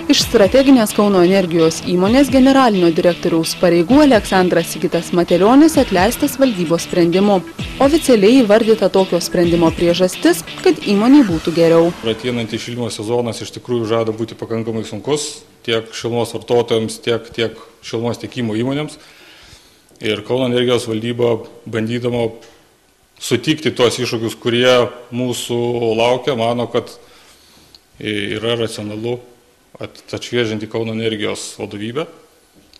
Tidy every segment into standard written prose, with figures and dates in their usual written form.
Iš strateginės Kauno energijos įmonės generalinio direktoriaus pareigų Aleksandras Sigitas Matelionis atleistas valdybos sprendimu. Oficialiai įvardyta tokio sprendimo priežastis, kad įmonei būtų geriau. Ateinantį šildymo sezonas iš tikrųjų žada būti pakankamai sunkus tiek šilumos vartotojams, tiek šilumos tiekimo įmonėms. Ir Kauno energijos valdyba bandydama sutikti tuos iššūkius, kurie mūsų laukia, mano, kad yra racionalu atšviežinti Kauno energijos vadovybę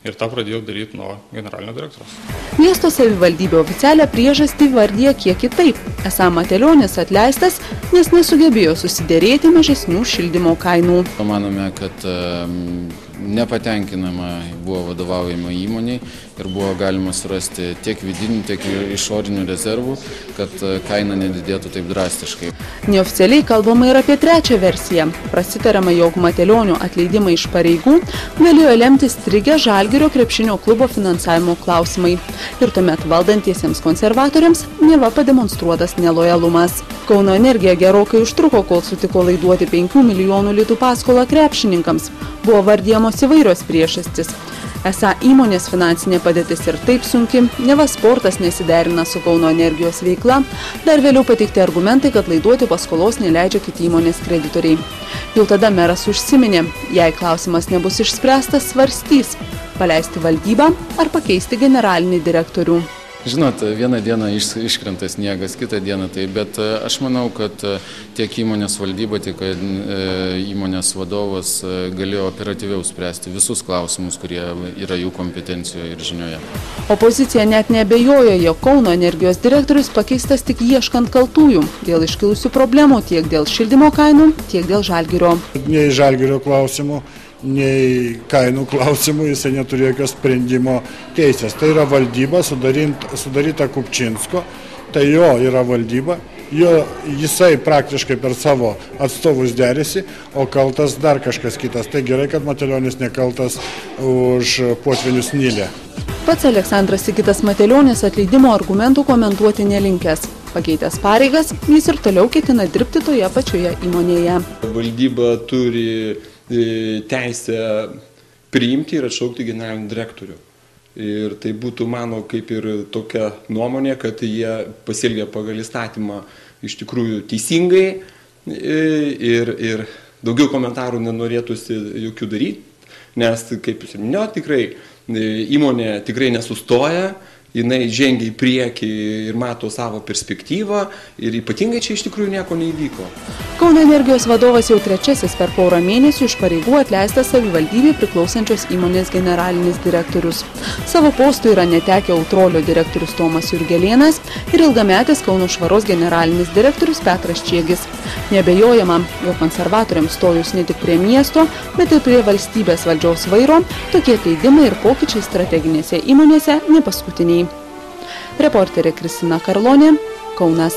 ir tą pradėjau daryti nuo generalinio direktoriaus. Miesto savivaldybė oficialią priežastį vardija kiek kitaip. Esą Matelionis atleistas, nes nesugebėjo susiderėti mažesnių šildymo kainų. Manome, kad nepatenkinama buvo vadovaujama įmoniai ir buvo galima surasti tiek vidinių, tiek išorinių rezervų, kad kaina nedidėtų taip drastiškai. Neoficialiai kalbama ir apie trečią versiją. Prasitariama, jog Matelionio atleidimą iš pareigų galėjo lemti strigę Žalgirio krepšinio klubo finansavimo klausimai. Ir tuomet valdantiesiems konservatoriams neva pademonstruotas nelojalumas. Kauno energija gerokai užtruko, kol sutiko laiduoti 5 milijonų litų paskolą krepšininkams. Buvo vardijamos įvairios priežastys. Esą įmonės finansinė padėtis ir taip sunki, neva sportas nesiderina su Kauno energijos veikla, dar vėliau pateikti argumentai, kad laiduoti paskolos neleidžia kiti įmonės kreditoriai. Jau tada meras užsiminė, jei klausimas nebus išspręstas, svarstys paleisti valdybą ar pakeisti generalinį direktorių. Žinot, vieną dieną iškrenta sniegas, kitą dieną tai, bet aš manau, kad tiek įmonės valdyba, tiek įmonės vadovas galėjo operatyviau spręsti visus klausimus, kurie yra jų kompetencijoje ir žinioje. Opozicija net neabejojo, jog Kauno energijos direktorius pakeistas tik ieškant kaltųjų dėl iškilusių problemų tiek dėl šildymo kainų, tiek dėl Žalgirio. Nei Žalgirio klausimų, nei kainų klausimų jisai neturi jokio sprendimo teisės. Tai yra valdyba sudaryta Kupčinsko, tai jo yra valdyba, jisai praktiškai per savo atstovus derėsi, o kaltas dar kažkas kitas. Tai gerai, kad Matelionis nekaltas už potvynius Nile. Pats Aleksandras Sigitas Matelionis atleidimo argumentų komentuoti nelinkęs. Pakeitęs pareigas, jis ir toliau ketina dirbti toje pačioje įmonėje. Valdyba turi teisę priimti ir atšaukti generalinį direktorių. Ir tai būtų mano kaip ir tokia nuomonė, kad jie pasielgia pagal įstatymą iš tikrųjų teisingai ir daugiau komentarų nenorėtųsi jokių daryti, nes, kaip jūs minėjote, tikrai įmonė tikrai nesustoja, jinai žengia į priekį ir mato savo perspektyvą ir ypatingai čia iš tikrųjų nieko neįvyko. Kauno energijos vadovas jau trečiasis per porą mėnesių iš pareigų atleistas savivaldybei priklausančios įmonės generalinis direktorius. Savo postų yra netekę Autrolio direktorius Tomas Jurgelėnas ir ilgametis Kauno švaros generalinis direktorius Petras Čiegis. Neabejojama, jog konservatoriams stojus ne tik prie miesto, bet ir prie valstybės valdžiaus vairo, tokie atleidimai ir pokyčiai strateginėse įmonėse ne paskutiniai. Reporterė Kristina Karlonė, Kaunas.